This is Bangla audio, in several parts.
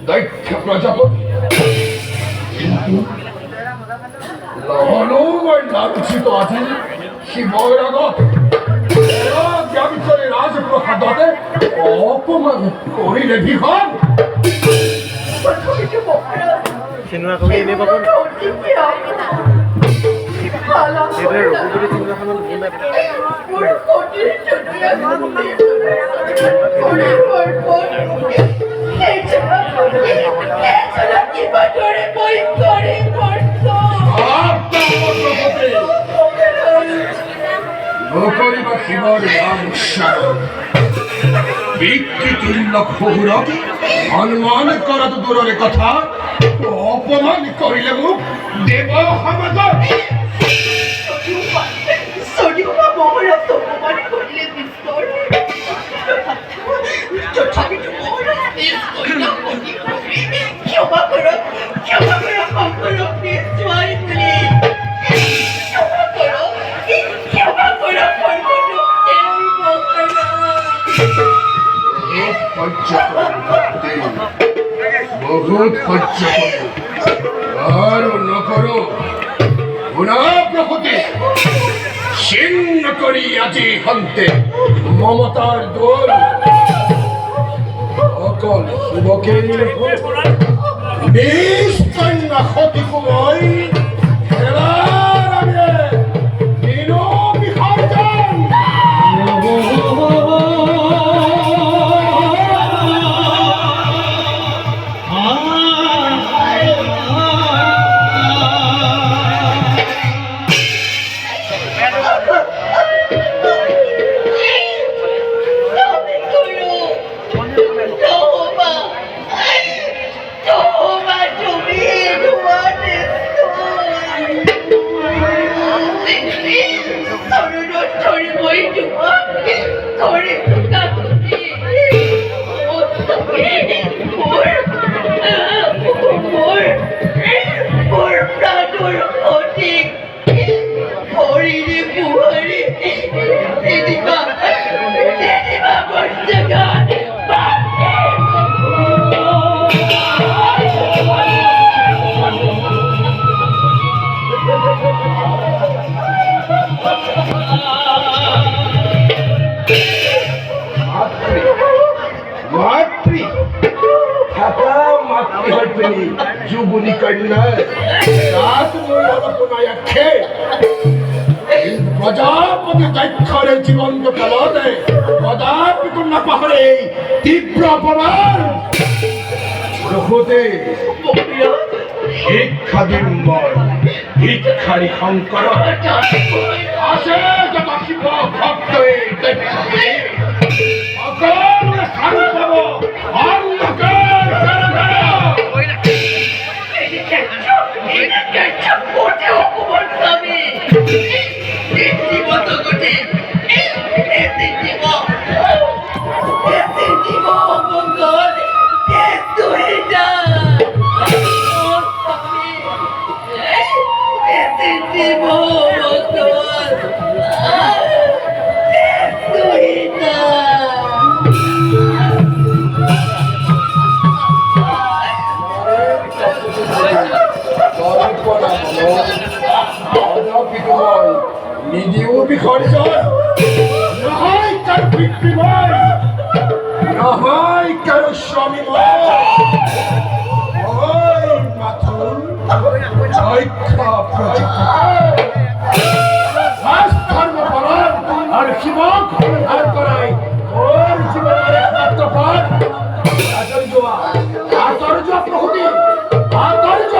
দৈত্য প্রজাপতি, কিন্তু লবণময় লাঞ্ছিত আছে শিবরাগত জ্ঞাবিচরে রাজপ্রসাদতে অপমান করিলে ভিখন। সিনেমা কবি এনে পাবো না এদের রঘুপুরি সিনেমা খান অনুমান করা তো দূরের কথা, অপমান করিলে মুখ দেব সমাজ। বহুত সহ্য করো আর ন করো প্রকৃতি ছিন্ন করি আজি হন্তে মমতার দোল অকল শিবকে নিশ্চয় না ক্ষতি কুময় খেলার আগে দিনো বিসর্জন। যুবনী কন্যা প্রজাপতি দক্ষরে জীবন্ত কালতে কদাপি কন্যা পাহাড়ে তীব্র অপমান শিক্ষা দিম্বর ভিক্ষারী শঙ্কর আসে যত শিব ভক্ত অকল স্থান পাব অন্ধকার নিদিও বিসর্জন নহয় কারো পিতৃময়, নহয় কারো স্বামীময়, ওই মাথু দৈক্ষা ধর্ম পালন আর শিবক আর করাই ওর জীবনের একমাত্র পথ। আচার্য আচার্য প্রভৃতি আচার্য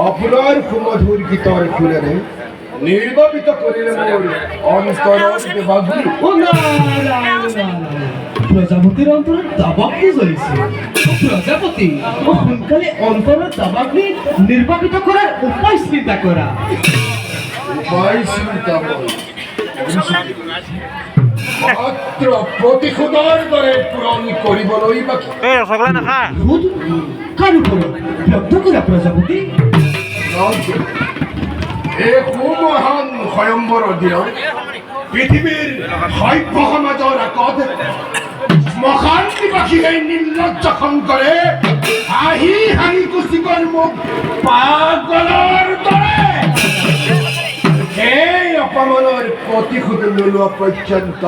আপনার সুমধুর গীতর ফুলেরে নির্বাপিত করিলে মোর অন্তর দেবাগ্নি। ও না না, না, না। প্রজাপতির অন্তরের দাবাগ্নি জ্বলিছে। ও প্রজাপতি ও সোনকালে অন্তরের দাবাগ্নি নির্বাপিত করার উপায় চিন্তা করা। উপায় চিন্তা করি। মাত্র প্রতিশোধৰ দৰে পূৰণ কৰিবলৈ বাকী। এই ৰসগোল্লা নাখা ভূত কার উপর ব্যক্ত করা প্রজাপতি? এই সুমহান স্বয়ম্বৰৰ দিনত পৃথিৱীৰ সভ্য সমাজৰ আগত শ্মশান নিবাসীয়ে নিৰ্লজ্জ শংকৰে হাঁহি হাঁহি কুচিকৰ মোক পাগলৰ দৰে এই অপমানৰ প্ৰতিশোধ নোলোৱা পৰ্যন্ত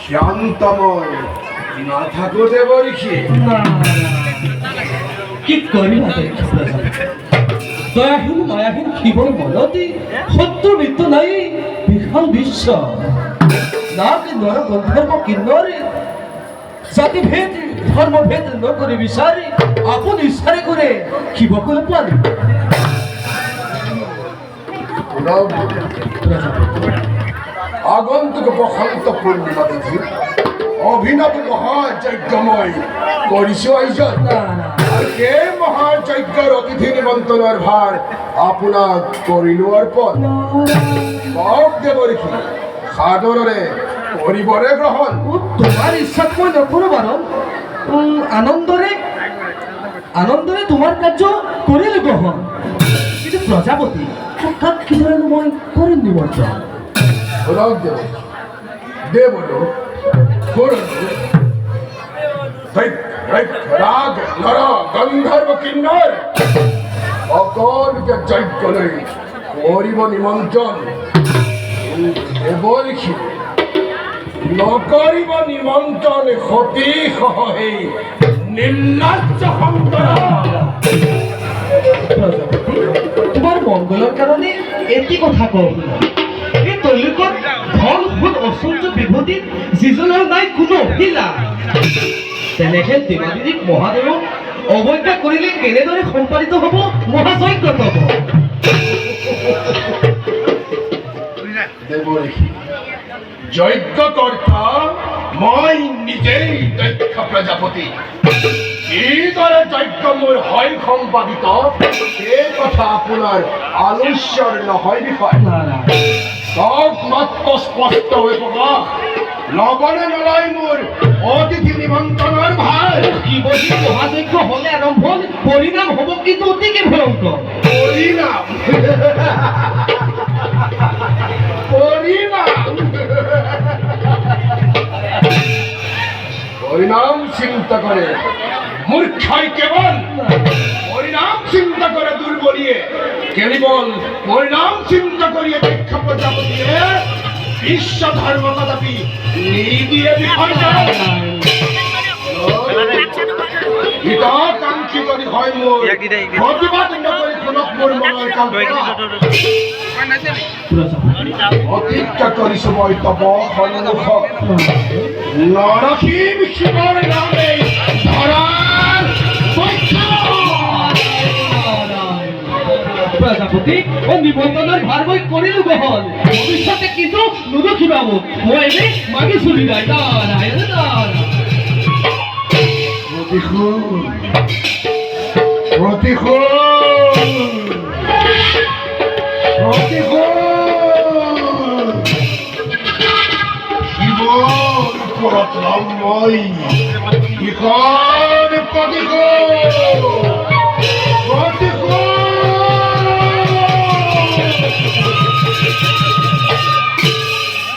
শান্তময় নাথাকোঁতে বৰিষি। না, কি করিবা দেখি প্রজাপতি? দয়াহীন মায়াহীন ক্ষীবর মনতি সত্য মৃত্য নাই বিশাল বিশ্ব। না কি নর গন্ধর্ব কিন্নরে জাতি ভেদ ধর্ম ভেদ নকরে বিচারে আপন ইচ্ছারে করে ক্ষীবকলে পারে। আগন্তুক বসন্ত পূৰ্ণিমা দেখি অভিনৱ মহাযজ্ঞময় কৰিছো আয়োজন। না, না। আৰু এই মহাযজ্ঞৰ অতিথি নিমন্ত্ৰণৰ ভাৰ আপোনাক কৰিলো অৰ্পণ। কওক দেৱৰীষি সাদৰেৰে কৰিবৰে গ্ৰহণ। ও তোমার ইচ্ছা মই নকৰো বারণ। আনন্দরে আনন্দরে তোমার কার্য করিলে গ্রহণ। কিন্তু প্রজাপতি কাক কি ধরে মই করেন নিমন্ত্রণ। শুনক দেৱলো কৰোঁ ৰাগ নৰ গন্ধৰ্ব কিন্নৰ সকলোকে যজ্ঞলৈ কৰিব নিমন্ত্ৰণ। দেৱৰীষি নকৰিব নিমন্ত্ৰণ সতী সহে নিৰ্লজ্জ শংকৰ। প্রজাপতি তোমার মঙ্গলের কারণে এটি কথা কও। এই তৈলিকত ধন সুদ ঐশ্বর্য বিভূতি যিজনৰ নাই কোনো অভিলা তেনেহে দেৱাদিদেৱ মহাদেৱক অৱজ্ঞা কৰিলে কেনেদৰে সম্পাদিত হ'ব মহাযজ্ঞ তব। দেৱৰীষি যজ্ঞকৰ্তা মই নিজেই দক্ষ প্ৰজাপতি। কিদৰে যজ্ঞ মোৰ হয় সম্পাদিত সেই কথা আপোনাৰ আলোচ্যৰ নহয় বিষয়। না না চব মাত্ৰ স্পষ্ট হৈ প্ৰকাশ লবনে নলয় মোৰ অতিথি নিমন্ত্ৰণৰ ভাৰ। শিৱজী মহাযজ্ঞ হলে আৰম্ভ পৰিণাম হ'ব কিন্তু অতিকে ভয়ংকৰ। পৰিণাম পৰিণাম পৰিণাম চিন্তা কৰে মূৰ্খাই কেৱল পৰিণাম চিন্তা কৰে দুৰ্বলীয়ে কেৱল পৰিণাম চিন্তা কৰিয়ে দক্ষ প্ৰজাপতিয়ে বিশ্ব ধৰ্ম কদাপি নিদিয়ে বিসৰ্জন। হিতাকাংক্ষী যদি হয় মোৰ প্ৰতিবাদ নকৰি শুনক মোৰ মনৰ কাল্পনা। প্ৰতিজ্ঞা কৰিছো মই তব সন্মুখত নৰসিং শিৱৰ নামে ধৰাৰ প্ৰজাপতি ও নিমন্ত্ৰণৰ ভাৰ মই কৰিলো গ্ৰহণ। ভৱিষ্যতে কিন্তু নুদুখিবা মোক মই এনে মাগিছো বিদায়। নাৰায়ণ নাৰায়ণ। প্ৰতিশোধ প্ৰতিশোধ প্ৰতিশোধ শিৱৰ ওপৰত লম মই কিষণ প্ৰতিশোধ।